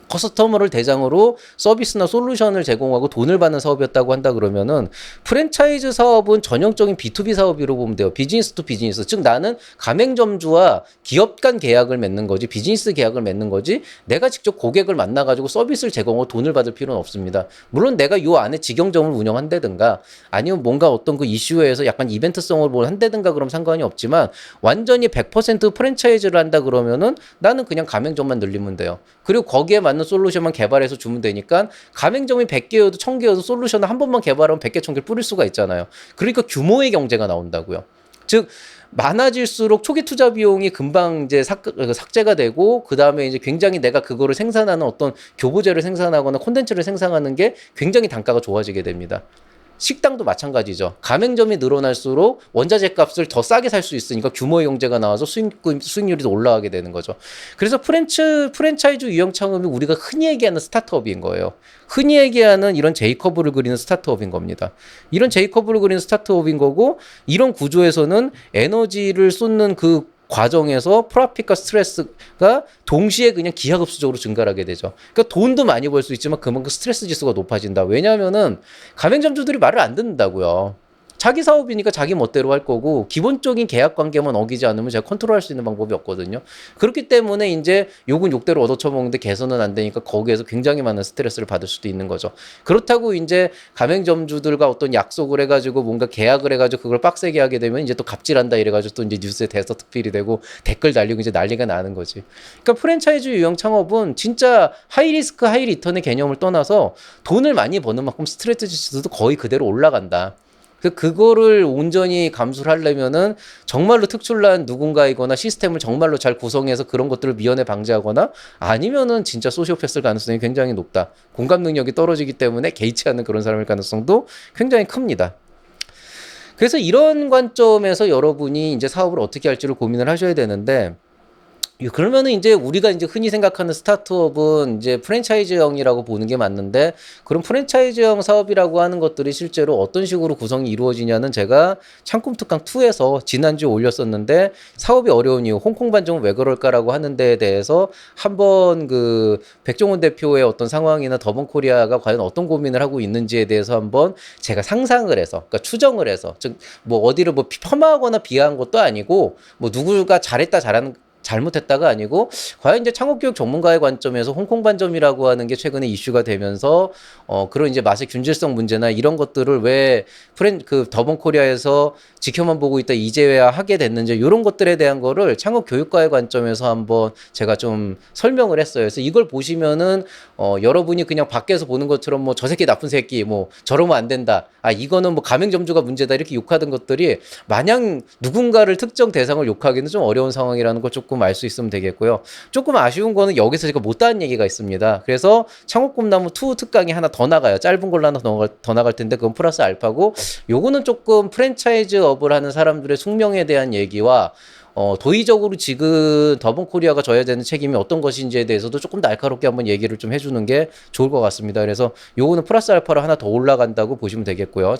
커스터머를 대상으로 서비스나 솔루션을 제공하고 돈을 받는 사업이었다고 한다 그러면은 프랜차이즈 사업은 전형적인 B2B 사업으로 보면 돼요. 비즈니스 투 비즈니스. 즉 나는 가맹점주와 기업 간 계약을 맺는 거지, 비즈니스 계약을 맺는 거지, 내가 직접 고객을 만나가지고 서비스를 제공하고 돈을 받을 필요는 없습니다. 물론 내가 요 안에 직영점을 운영한다든가 아니면 뭔가 어떤 그 이슈에서 약간 이벤트성을 한다든가 그럼 상관이 없지만 완전히 100% 프랜차이즈를 한다 그러면은 나는 그냥 가맹점만 늘리면 돼요. 그리고 거기에 맞는 솔루션만 개발해서 주면 되니까 가맹점이 100개여도 1000개여도 솔루션을 한 번만 개발하면 100개 1000개 뿌릴 수가 있잖아요. 그러니까 규모의 경제가 나온다고요. 즉 많아질수록 초기 투자 비용이 금방 이제 삭제가 되고 그 다음에 이제 굉장히 내가 그거를 생산하는 어떤 교보제를 생산하거나 콘텐츠를 생산하는 게 굉장히 단가가 좋아지게 됩니다. 식당도 마찬가지죠. 가맹점이 늘어날수록 원자재 값을 더 싸게 살 수 있으니까 규모의 경제가 나와서 수익률이 더 올라가게 되는 거죠. 그래서 프랜차이즈 유형 창업이 우리가 흔히 얘기하는 스타트업인 거예요. 흔히 얘기하는 이런 J커브를 그리는 스타트업인 겁니다. 이런 J커브를 그리는 스타트업인 거고, 이런 구조에서는 에너지를 쏟는 그 과정에서 프로핏과 스트레스가 동시에 그냥 기하급수적으로 증가를 하게 되죠. 그러니까 돈도 많이 벌 수 있지만 그만큼 스트레스 지수가 높아진다. 왜냐하면은 가맹점주들이 말을 안 듣는다고요. 자기 사업이니까 자기 멋대로 할 거고 기본적인 계약 관계만 어기지 않으면 제가 컨트롤할 수 있는 방법이 없거든요. 그렇기 때문에 이제 욕은 욕대로 얻어쳐먹는데 개선은 안 되니까 거기에서 굉장히 많은 스트레스를 받을 수도 있는 거죠. 그렇다고 이제 가맹점주들과 어떤 약속을 해가지고 뭔가 계약을 해가지고 그걸 빡세게 하게 되면 이제 또 갑질한다 이래가지고 또 이제 뉴스에 대서특필이 되고 댓글 달리고 이제 난리가 나는 거지. 그러니까 프랜차이즈 유형 창업은 진짜 하이 리스크 하이 리턴의 개념을 떠나서 돈을 많이 버는 만큼 스트레스 지수도 거의 그대로 올라간다. 그거를 온전히 감수를 하려면은 정말로 특출난 누군가이거나 시스템을 정말로 잘 구성해서 그런 것들을 미연에 방지하거나 아니면은 진짜 소시오패스일 가능성이 굉장히 높다. 공감 능력이 떨어지기 때문에 개의치 않는 그런 사람일 가능성도 굉장히 큽니다. 그래서 이런 관점에서 여러분이 이제 사업을 어떻게 할지를 고민을 하셔야 되는데, 그러면은 이제 우리가 이제 흔히 생각하는 스타트업은 이제 프랜차이즈형이라고 보는 게 맞는데, 그럼 프랜차이즈형 사업이라고 하는 것들이 실제로 어떤 식으로 구성이 이루어지냐는 제가 창꿈특강2에서 지난주에 올렸었는데, 사업이 어려운 이유, 홍콩 반점은 왜 그럴까라고 하는 데에 대해서 한번 그 백종원 대표의 어떤 상황이나 더본코리아가 과연 어떤 고민을 하고 있는지에 대해서 한번 제가 상상을 해서, 그러니까 추정을 해서, 즉 뭐 어디를 뭐 폄하하거나 비하한 것도 아니고, 뭐 누구가 잘했다 잘하는 잘못했다가 아니고 과연 이제 창업교육 전문가의 관점에서 홍콩 반점이라고 하는 게 최근에 이슈가 되면서 그런 이제 맛의 균질성 문제나 이런 것들을 왜 그 더본 코리아에서 지켜만 보고 있다 이제야 하게 됐는지 이런 것들에 대한 거를 창업 교육과의 관점에서 한번 제가 좀 설명을 했어요. 그래서 이걸 보시면은 여러분이 그냥 밖에서 보는 것처럼 뭐 저 새끼 나쁜 새끼 뭐 저러면 안 된다. 아 이거는 뭐 가맹점주가 문제다 이렇게 욕하던 것들이 마냥 누군가를 특정 대상을 욕하기는 좀 어려운 상황이라는 걸 조금 알 수 있으면 되겠고요. 조금 아쉬운 거는 여기서 제가 못다한 얘기가 있습니다. 그래서 창업꿈나무 2 특강이 하나 더 나가요. 짧은 걸로 하나 더 나갈 텐데 그건 플러스 알파고 요거는 조금 프랜차이즈업을 하는 사람들의 숙명에 대한 얘기와 도의적으로 지금 더본코리아가 져야 되는 책임이 어떤 것인지에 대해서도 조금 날카롭게 한번 얘기를 좀 해주는 게 좋을 것 같습니다. 그래서 요거는 플러스 알파로 하나 더 올라간다고 보시면 되겠고요.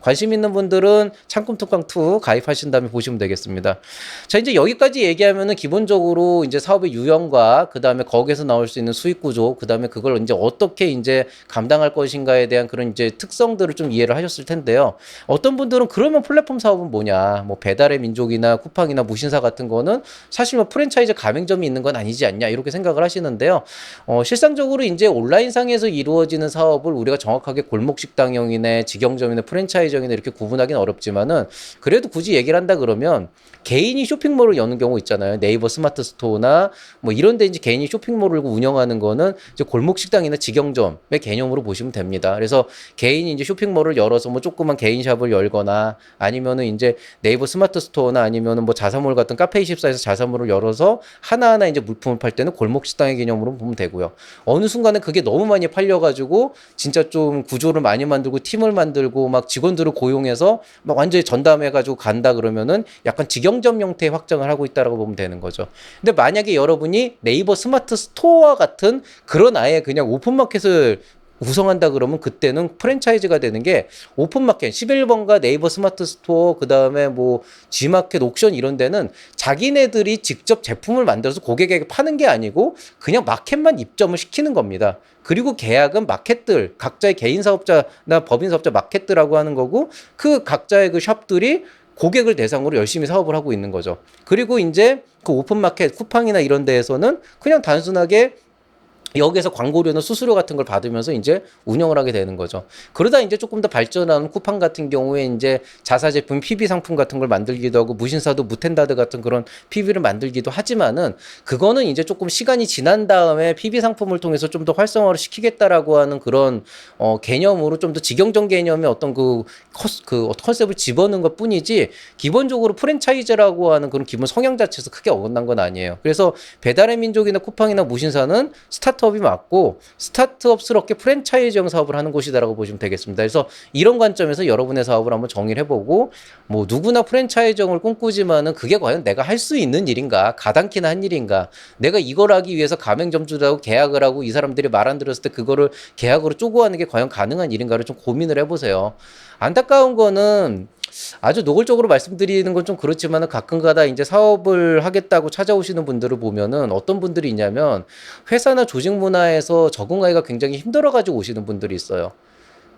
관심 있는 분들은 창꿈특강2 가입하신 다음에 보시면 되겠습니다. 자, 이제 여기까지 얘기하면은 기본적으로 이제 사업의 유형과 그 다음에 거기에서 나올 수 있는 수익 구조, 그 다음에 그걸 이제 어떻게 이제 감당할 것인가에 대한 그런 이제 특성들을 좀 이해를 하셨을 텐데요. 어떤 분들은 그러면 플랫폼 사업은 뭐냐, 뭐 배달의 민족이나 쿠팡이나 무신사 같은 거는 사실 뭐 프랜차이즈 가맹점이 있는 건 아니지 않냐 이렇게 생각을 하시는데요. 실상적으로 이제 온라인상에서 이루어지는 사업을 우리가 정확하게 골목식당형이네, 직영점이네, 프랜차이즈형이네 이렇게 구분하기는 어렵지만은 그래도 굳이 얘기를 한다 그러면 개인이 쇼핑몰을 여는 경우 있잖아요. 네이버 스마트 스토어나 뭐 이런 데 이제 개인이 쇼핑몰을 운영하는 거는 이제 골목식당이나 직영점의 개념으로 보시면 됩니다. 그래서 개인이 이제 쇼핑몰을 열어서 뭐 조그만 개인샵을 열거나 아니면은 이제 네이버 스마트 스토어나 아니면은 뭐 자사몰 같은 카페24에서 자사몰을 열어서 하나하나 이제 물품을 팔 때는 골목식당의 개념으로 보면 되고요. 어느 순간에 그게 너무 많이 팔려가지고 진짜 좀 구조를 많이 만들고 팀을 만들고 막 직원들을 고용해서 막 완전히 전담해가지고 간다 그러면은 약간 직영점 형태의 확장을 하고 있다라고 보면 되는 거죠. 근데 만약에 여러분이 네이버 스마트 스토어와 같은 그런 아예 그냥 오픈마켓을 구성한다 그러면 그때는 프랜차이즈가 되는 게 오픈마켓 11번가 네이버 스마트 스토어 그 다음에 뭐 G마켓 옥션 이런 데는 자기네들이 직접 제품을 만들어서 고객에게 파는 게 아니고 그냥 마켓만 입점을 시키는 겁니다. 그리고 계약은 마켓들 각자의 개인 사업자나 법인 사업자 마켓들하고 하는 거고 그 각자의 그 샵들이 고객을 대상으로 열심히 사업을 하고 있는 거죠. 그리고 이제 그 오픈마켓 쿠팡이나 이런 데에서는 그냥 단순하게 여기에서 광고료나 수수료 같은 걸 받으면서 이제 운영을 하게 되는 거죠. 그러다 이제 조금 더 발전하는 쿠팡 같은 경우에 이제 자사 제품 PB 상품 같은 걸 만들기도 하고 무신사도 무텐다드 같은 그런 PB를 만들기도 하지만은 그거는 이제 조금 시간이 지난 다음에 PB 상품을 통해서 좀 더 활성화를 시키겠다라고 하는 그런 개념으로 좀 더 직영점 개념의 어떤 그 컨셉을 집어넣은 것 뿐이지 기본적으로 프랜차이즈라고 하는 그런 기본 성향 자체에서 크게 어긋난 건 아니에요. 그래서 배달의 민족이나 쿠팡이나 무신사는 스타트업이 맞고 스타트업스럽게 프랜차이즈형 사업을 하는 곳이다라고 보시면 되겠습니다. 그래서 이런 관점에서 여러분의 사업을 한번 정의를 해보고 뭐 누구나 프랜차이즈형을 꿈꾸지만은 그게 과연 내가 할 수 있는 일인가 가당키나 한 일인가 내가 이걸 하기 위해서 가맹점주라고 계약을 하고 이 사람들이 말 안 들었을 때 그거를 계약으로 쪼고 하는 게 과연 가능한 일인가를 좀 고민을 해보세요. 안타까운 거는 아주 노골적으로 말씀드리는 건 좀 그렇지만은 가끔가다 이제 사업을 하겠다고 찾아오시는 분들을 보면은 어떤 분들이 있냐면 회사나 조직 문화에서 적응하기가 굉장히 힘들어가지고 오시는 분들이 있어요.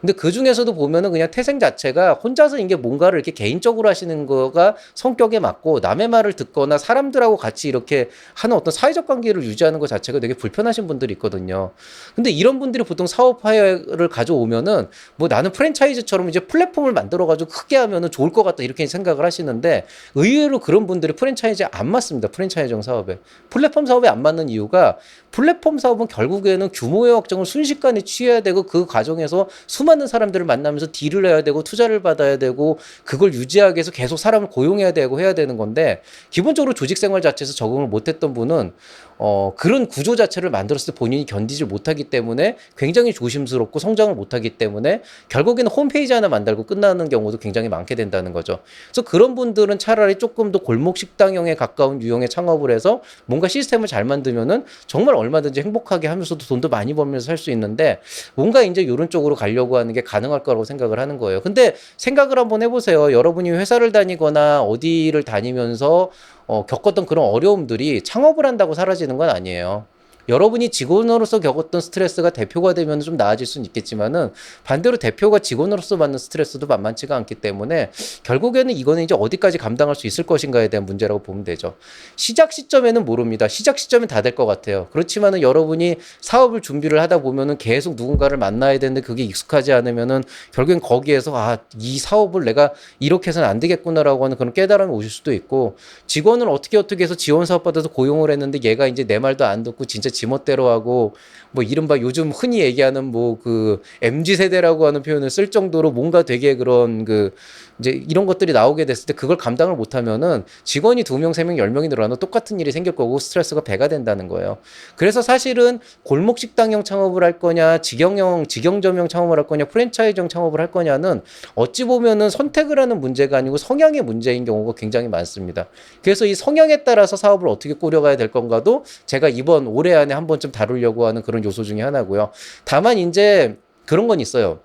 근데 그 중에서도 보면은 그냥 태생 자체가 혼자서 이게 뭔가를 이렇게 개인적으로 하시는 거가 성격에 맞고 남의 말을 듣거나 사람들하고 같이 이렇게 하는 어떤 사회적 관계를 유지하는 것 자체가 되게 불편하신 분들이 있거든요. 근데 이런 분들이 보통 사업화를 가져오면은 뭐 나는 프랜차이즈처럼 이제 플랫폼을 만들어가지고 크게 하면은 좋을 것 같다 이렇게 생각을 하시는데 의외로 그런 분들이 프랜차이즈에 안 맞습니다. 프랜차이즈형 사업에. 플랫폼 사업에 안 맞는 이유가 플랫폼 사업은 결국에는 규모의 확정을 순식간에 취해야 되고 그 과정에서 수많은 사람들을 만나면서 딜을 해야 되고 투자를 받아야 되고 그걸 유지하기 위해서 계속 사람을 고용해야 되고 해야 되는 건데 기본적으로 조직 생활 자체에서 적응을 못했던 분은 그런 구조 자체를 만들었을 때 본인이 견디지 못하기 때문에 굉장히 조심스럽고 성장을 못하기 때문에 결국에는 홈페이지 하나 만들고 끝나는 경우도 굉장히 많게 된다는 거죠. 그래서 그런 분들은 차라리 조금 더 골목 식당형에 가까운 유형의 창업을 해서 뭔가 시스템을 잘 만들면은 정말 얼마든지 행복하게 하면서도 돈도 많이 벌면서 살 수 있는데 뭔가 이제 이런 쪽으로 가려고 하는 게 가능할 거라고 생각을 하는 거예요. 근데 생각을 한번 해보세요. 여러분이 회사를 다니거나 어디를 다니면서 겪었던 그런 어려움들이 창업을 한다고 사라지는 건 아니에요. 여러분이 직원으로서 겪었던 스트레스가 대표가 되면 좀 나아질 수는 있겠지만은 반대로 대표가 직원으로서 받는 스트레스도 만만치가 않기 때문에 결국에는 이거는 이제 어디까지 감당할 수 있을 것인가에 대한 문제라고 보면 되죠. 시작 시점에는 모릅니다. 시작 시점은 다 될 것 같아요. 그렇지만은 여러분이 사업을 준비를 하다 보면은 계속 누군가를 만나야 되는데 그게 익숙하지 않으면은 결국엔 거기에서 이 사업을 내가 이렇게 해서는 안 되겠구나라고 하는 그런 깨달음이 오실 수도 있고 직원을 어떻게 해서 지원 사업 받아서 고용을 했는데 얘가 이제 내 말도 안 듣고 진짜 지멋대로 하고 뭐 이른바 요즘 흔히 얘기하는 뭐 그 MZ 세대라고 하는 표현을 쓸 정도로 뭔가 되게 그런 그 이제 이런 것들이 나오게 됐을 때 그걸 감당을 못하면은 직원이 2명, 3명, 10명이 늘어나도 똑같은 일이 생길 거고 스트레스가 배가 된다는 거예요. 그래서 사실은 골목 식당형 창업을 할 거냐, 직영점형 창업을 할 거냐, 프랜차이즈형 창업을 할 거냐는 어찌 보면은 선택을 하는 문제가 아니고 성향의 문제인 경우가 굉장히 많습니다. 그래서 이 성향에 따라서 사업을 어떻게 꾸려가야 될 건가도 제가 이번 올해 안에 한 번쯤 다루려고 하는 그런 요소 중에 하나고요. 다만 이제 그런 건 있어요.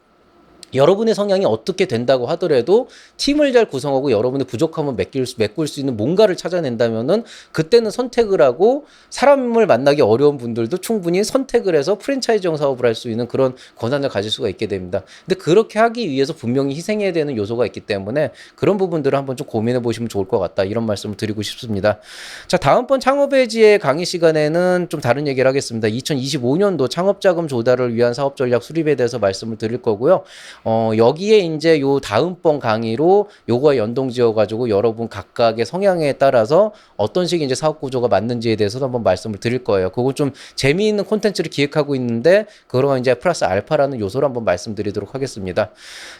여러분의 성향이 어떻게 된다고 하더라도 팀을 잘 구성하고 여러분의 부족함을 메꿀 수 있는 뭔가를 찾아낸다면은 그때는 선택을 하고 사람을 만나기 어려운 분들도 충분히 선택을 해서 프랜차이즈형 사업을 할 수 있는 그런 권한을 가질 수가 있게 됩니다. 근데 그렇게 하기 위해서 분명히 희생해야 되는 요소가 있기 때문에 그런 부분들을 한번 좀 고민해 보시면 좋을 것 같다. 이런 말씀을 드리고 싶습니다. 자, 다음번 창업의 지혜 강의 시간에는 좀 다른 얘기를 하겠습니다. 2025년도 창업자금 조달을 위한 사업 전략 수립에 대해서 말씀을 드릴 거고요. 여기에 이제 요 다음번 강의로 요거와 연동 지어가지고 여러분 각각의 성향에 따라서 어떤 식의 이제 사업 구조가 맞는지에 대해서도 한번 말씀을 드릴 거예요. 그거 좀 재미있는 콘텐츠를 기획하고 있는데, 그러면 이제 플러스 알파라는 요소를 한번 말씀드리도록 하겠습니다.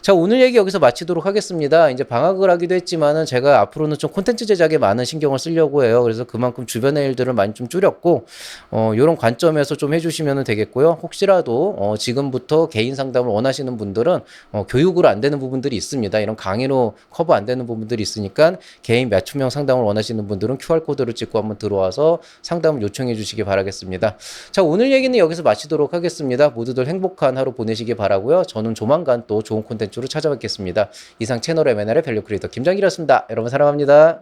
자, 오늘 얘기 여기서 마치도록 하겠습니다. 이제 방학을 하기도 했지만은 제가 앞으로는 좀 콘텐츠 제작에 많은 신경을 쓰려고 해요. 그래서 그만큼 주변의 일들을 많이 좀 줄였고, 요런 관점에서 좀 해주시면 되겠고요. 혹시라도, 지금부터 개인 상담을 원하시는 분들은 교육으로 안 되는 부분들이 있습니다. 이런 강의로 커버 안 되는 부분들이 있으니까 개인 맞춤형 상담을 원하시는 분들은 QR코드를 찍고 한번 들어와서 상담을 요청해 주시기 바라겠습니다. 자, 오늘 얘기는 여기서 마치도록 하겠습니다. 모두들 행복한 하루 보내시기 바라고요. 저는 조만간 또 좋은 콘텐츠로 찾아뵙겠습니다. 이상 채널 M&A의 밸류 크리에이터 김정길이었습니다. 여러분 사랑합니다.